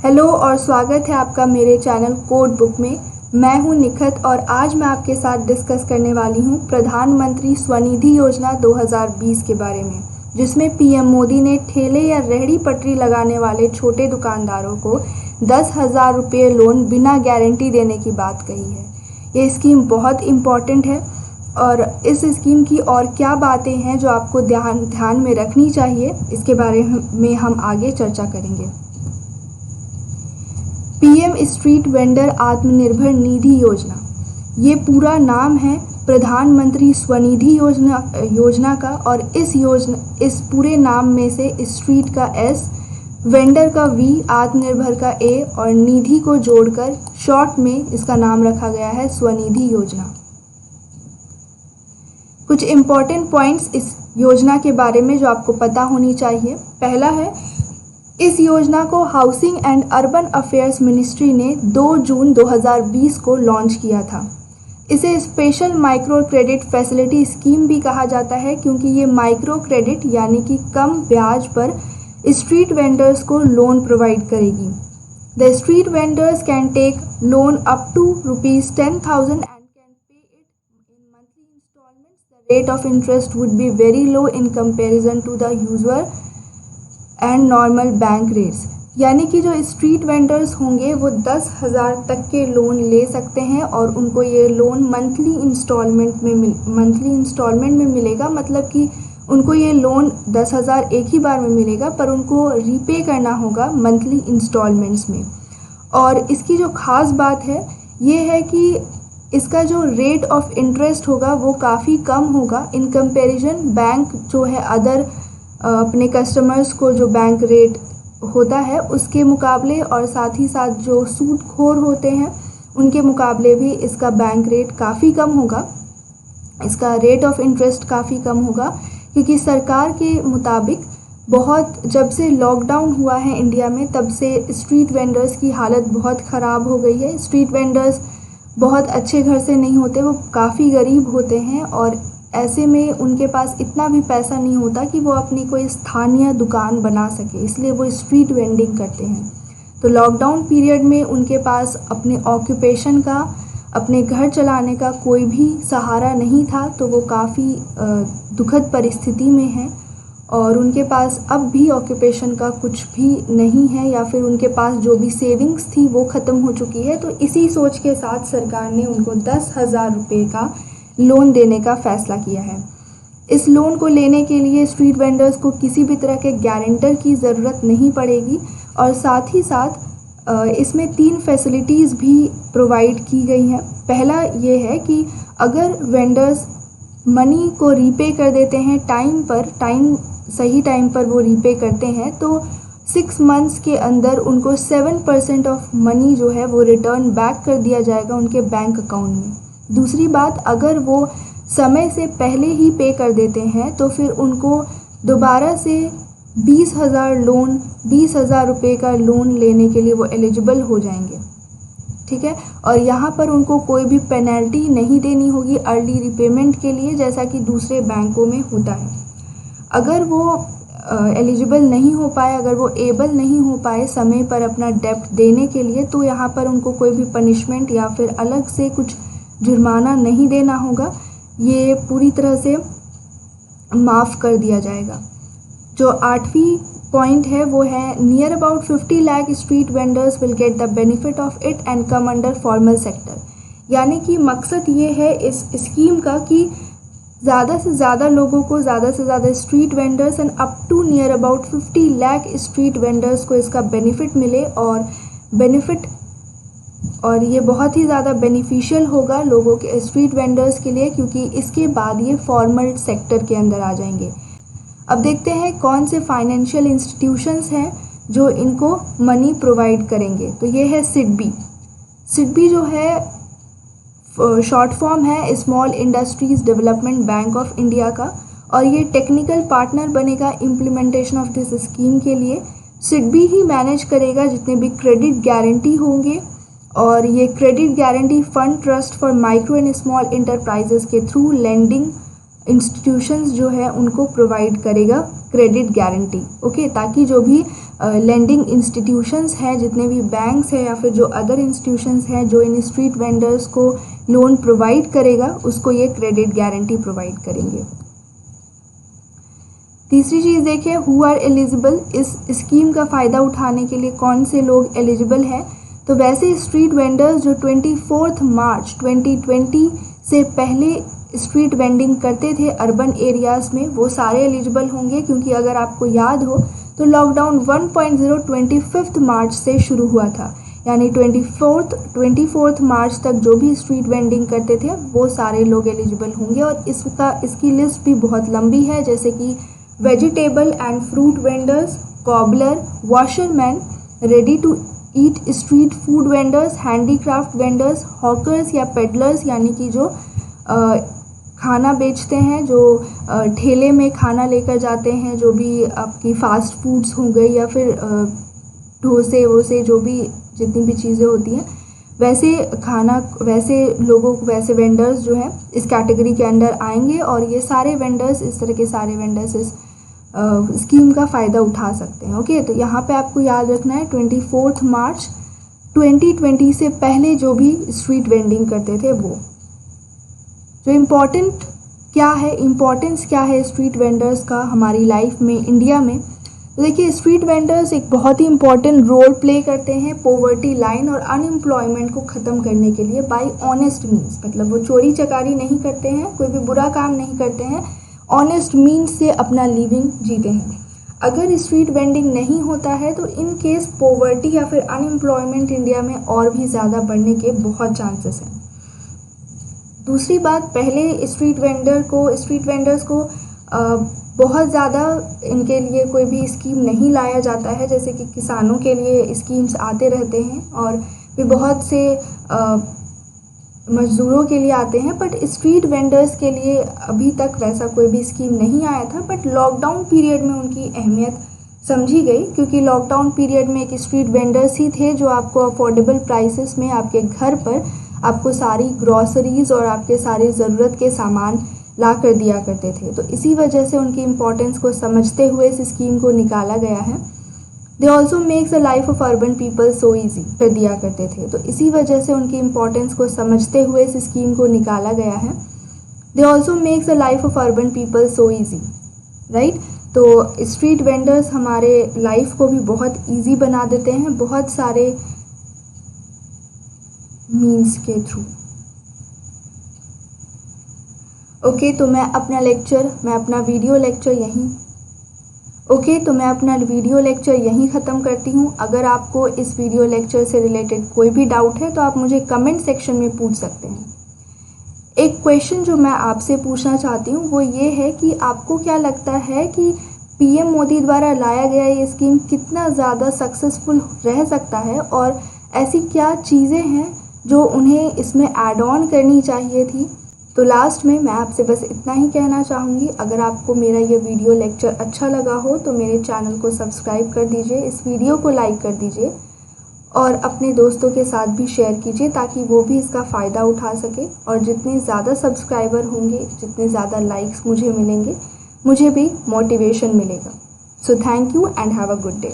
Hello और स्वागत है आपका मेरे चैनल कोड बुक में। मैं हूं निखत और आज मैं आपके साथ डिस्कस करने वाली हूं प्रधानमंत्री स्वनिधि योजना 2020 के बारे में, जिसमें पीएम मोदी ने ठेले या रेहड़ी पटरी लगाने वाले छोटे दुकानदारों को 10,000 रुपये लोन बिना गारंटी देने की बात कही है। ये स्कीम बहुत इम्पॉर्टेंट है और इस स्कीम की और क्या बातें हैं जो आपको ध्यान में रखनी चाहिए, इसके बारे में हम आगे चर्चा करेंगे। PM street vendor Atmanirbhar Nidhi योजना, ये पूरा नाम है प्रधानमंत्री स्वनिधि योजना का। और इस पूरे नाम में से स्ट्रीट का S, वेंडर का V, आत्मनिर्भर का A और निधि को जोड़कर शॉर्ट में इसका नाम रखा गया है स्वनिधि योजना। कुछ इम्पॉर्टेंट पॉइंट्स इस योजना के बारे में जो आपको पता होनी चाहिए। पहला है, इस योजना को housing and urban affairs ministry ने 2 जून 2020 को लॉन्च किया था। इसे special micro credit facility scheme भी कहा जाता है, क्योंकि ये माइक्रो क्रेडिट यानी कि कम ब्याज पर स्ट्रीट वेंडर्स को लोन प्रोवाइड करेगी। The street vendors can take loan up to ₹10,000 and can pay it in monthly installments. The rate of interest would be very low in comparison to the usual and normal bank rates. यानी कि जो street vendors होंगे वो 10,000 तक के loan ले सकते हैं और उनको ये लोन मंथली इंस्टॉलमेंट में मिलेगा। मतलब कि उनको ये लोन 10,000 एक ही बार में मिलेगा, पर उनको रीपे करना होगा मंथली इंस्टॉलमेंट्स में। और इसकी जो ख़ास बात है ये है कि इसका जो रेट ऑफ इंटरेस्ट होगा वो काफ़ी कम होगा इन कंपैरिजन बैंक जो है अदर अपने कस्टमर्स को जो बैंक रेट होता है उसके मुकाबले, और साथ ही साथ जो सूदखोर होते हैं उनके मुकाबले भी इसका बैंक रेट काफ़ी कम होगा, इसका रेट ऑफ इंटरेस्ट काफ़ी कम होगा। क्योंकि सरकार के मुताबिक जब से लॉकडाउन हुआ है इंडिया में, तब से स्ट्रीट वेंडर्स की हालत बहुत ख़राब हो गई है। स्ट्रीट वेंडर्स बहुत अच्छे घर से नहीं होते, वो काफ़ी गरीब होते हैं और ऐसे में उनके पास इतना भी पैसा नहीं होता कि वो अपनी कोई स्थानीय दुकान बना सके, इसलिए वो स्ट्रीट वेंडिंग करते हैं। तो लॉकडाउन पीरियड में उनके पास अपने ऑक्यूपेशन का, अपने घर चलाने का कोई भी सहारा नहीं था, तो वो काफ़ी दुखद परिस्थिति में हैं और उनके पास अब भी ऑक्यूपेशन का कुछ भी नहीं है, या फिर उनके पास जो भी सेविंग्स थी वो ख़त्म हो चुकी है। तो इसी सोच के साथ सरकार ने उनको 10,000 रुपये का लोन देने का फ़ैसला किया है। इस लोन को लेने के लिए स्ट्रीट वेंडर्स को किसी भी तरह के गारंटर की ज़रूरत नहीं पड़ेगी और साथ ही साथ इसमें 3 फैसिलिटीज़ भी प्रोवाइड की गई हैं। पहला ये है कि अगर वेंडर्स मनी को रीपे कर देते हैं सही टाइम पर वो रीपे करते हैं, तो 6 मंथ्स के अंदर उनको 7% ऑफ मनी जो है वो रिटर्न बैक कर दिया जाएगा उनके बैंक अकाउंट में। दूसरी बात, अगर वो समय से पहले ही पे कर देते हैं तो फिर उनको दोबारा से 20,000 रुपये का लोन लेने के लिए वो एलिजिबल हो जाएंगे। ठीक है, और यहाँ पर उनको कोई भी पेनल्टी नहीं देनी होगी अर्ली रिपेमेंट के लिए, जैसा कि दूसरे बैंकों में होता है। अगर वो एलिजिबल नहीं हो पाए, अगर वो एबल नहीं हो पाए समय पर अपना डेब्ट देने के लिए, तो यहाँ पर उनको कोई भी पनिशमेंट या फिर अलग से कुछ जुर्माना नहीं देना होगा, ये पूरी तरह से माफ़ कर दिया जाएगा। जो 8वीं पॉइंट है वो है, near about 50 lakh street vendors will get the benefit of it and come under formal sector. यानी कि मकसद ये है इस स्कीम का कि ज़्यादा से ज़्यादा लोगों को, ज़्यादा से ज़्यादा street vendors and up to near about 50 lakh street vendors को इसका बेनिफिट मिले और ये बहुत ही ज़्यादा बेनिफिशियल होगा लोगों के, स्ट्रीट वेंडर्स के लिए, क्योंकि इसके बाद ये फॉर्मल सेक्टर के अंदर आ जाएंगे। अब देखते हैं कौन से फाइनेंशियल इंस्टीट्यूशंस हैं जो इनको मनी प्रोवाइड करेंगे। तो ये है सिडबी जो है शॉर्ट फॉर्म है small industries development bank of India का, और ये टेक्निकल पार्टनर बनेगा इम्प्लीमेंटेशन ऑफ दिस स्कीम के लिए। सिडबी ही मैनेज करेगा जितने भी क्रेडिट गारंटी होंगे, और ये credit guarantee fund trust for micro and small enterprises के थ्रू लेंडिंग इंस्टीट्यूशंस जो है उनको प्रोवाइड करेगा क्रेडिट गारंटी। ओके, ताकि जो भी लेंडिंग इंस्टीट्यूशंस हैं, जितने भी बैंक्स हैं या फिर जो अदर इंस्टीट्यूशंस हैं जो इन स्ट्रीट वेंडर्स को लोन प्रोवाइड करेगा, उसको ये क्रेडिट गारंटी प्रोवाइड करेंगे। तीसरी चीज़ देखिए, हु आर एलिजिबल। इस स्कीम का फ़ायदा उठाने के लिए कौन से लोग एलिजिबल हैं। तो वैसे स्ट्रीट वेंडर्स जो 24 मार्च 2020 से पहले स्ट्रीट वेंडिंग करते थे अर्बन एरियाज़ में, वो सारे एलिजिबल होंगे, क्योंकि अगर आपको याद हो तो लॉकडाउन 1.0 25 मार्च से शुरू हुआ था, यानी 24 मार्च तक जो भी स्ट्रीट वेंडिंग करते थे वो सारे लोग एलिजिबल होंगे। और इसकी लिस्ट भी बहुत लंबी है, जैसे कि vegetable and fruit vendors, cobbler, washerman, ready to eat street food vendors, handicraft vendors, hawkers या पेडलर्स, यानी कि जो खाना बेचते हैं, जो ठेले में खाना लेकर जाते हैं, जो भी आपकी फास्ट फूड्स हो गई या फिर डोसे वोसे, जो भी जितनी भी चीज़ें होती हैं, वैसे लोगों को, वैसे वेंडर्स जो हैं इस कैटेगरी के अंडर आएंगे। और ये सारे वेंडर्स, इस तरह के सारे वेंडर्स इस स्कीम का फ़ायदा उठा सकते हैं। ओके, तो यहाँ पे आपको याद रखना है 24 मार्च 2020 से पहले जो भी स्ट्रीट वेंडिंग करते थे वो। जो इम्पोर्टेंट क्या है, इम्पोर्टेंस क्या है स्ट्रीट वेंडर्स का हमारी लाइफ में, इंडिया में। तो देखिए, स्ट्रीट वेंडर्स एक बहुत ही इम्पॉर्टेंट रोल प्ले करते हैं पॉवर्टी लाइन और अनएम्प्लॉयमेंट को ख़त्म करने के लिए बाय ऑनेस्ट मीन्स। मतलब वो चोरी चकारी नहीं करते हैं, कोई भी बुरा काम नहीं करते हैं, ऑनेस्ट मीन्स से अपना लिविंग जीते हैं। अगर स्ट्रीट वेंडिंग नहीं होता है तो इन केस पॉवर्टी या फिर अनएम्प्लॉयमेंट इंडिया में और भी ज़्यादा बढ़ने के बहुत चांसेस हैं। दूसरी बात, पहले स्ट्रीट वेंडर्स को बहुत ज़्यादा इनके लिए कोई भी स्कीम नहीं लाया जाता है, जैसे कि किसानों के लिए स्कीम्स आते रहते हैं और भी बहुत से मज़दूरों के लिए आते हैं, बट स्ट्रीट वेंडर्स के लिए अभी तक वैसा कोई भी स्कीम नहीं आया था। बट लॉकडाउन पीरियड में उनकी अहमियत समझी गई, क्योंकि लॉकडाउन पीरियड में एक स्ट्रीट वेंडर्स ही थे जो आपको अफोर्डेबल प्राइसेस में आपके घर पर आपको सारी ग्रॉसरीज़ और आपके सारे ज़रूरत के सामान ला कर दिया करते थे। तो इसी वजह से उनकी इम्पोर्टेंस को समझते हुए इस स्कीम को निकाला गया है। They also makes the life of urban people so easy कर दिया करते थे, तो इसी वजह से उनकी इम्पोर्टेंस को समझते हुए इस स्कीम को निकाला गया है। They also makes the life of urban people so easy, right. तो स्ट्रीट वेंडर्स हमारे लाइफ को भी बहुत ईजी बना देते हैं, बहुत सारे मीन्स के थ्रू। ओके, तो मैं अपना वीडियो लेक्चर यहीं ख़त्म करती हूँ। अगर आपको इस वीडियो लेक्चर से रिलेटेड कोई भी डाउट है तो आप मुझे कमेंट सेक्शन में पूछ सकते हैं। एक क्वेश्चन जो मैं आपसे पूछना चाहती हूँ वो ये है कि आपको क्या लगता है कि पीएम मोदी द्वारा लाया गया ये स्कीम कितना ज़्यादा सक्सेसफुल रह सकता है, और ऐसी क्या चीज़ें हैं जो उन्हें इसमें ऐड ऑन करनी चाहिए थी। तो लास्ट में मैं आपसे बस इतना ही कहना चाहूँगी, अगर आपको मेरा ये वीडियो लेक्चर अच्छा लगा हो तो मेरे चैनल को सब्सक्राइब कर दीजिए, इस वीडियो को लाइक कर दीजिए और अपने दोस्तों के साथ भी शेयर कीजिए ताकि वो भी इसका फ़ायदा उठा सके। और जितने ज़्यादा सब्सक्राइबर होंगे, जितने ज़्यादा लाइक्स मुझे मिलेंगे, मुझे भी मोटिवेशन मिलेगा। So thank you and have a good day.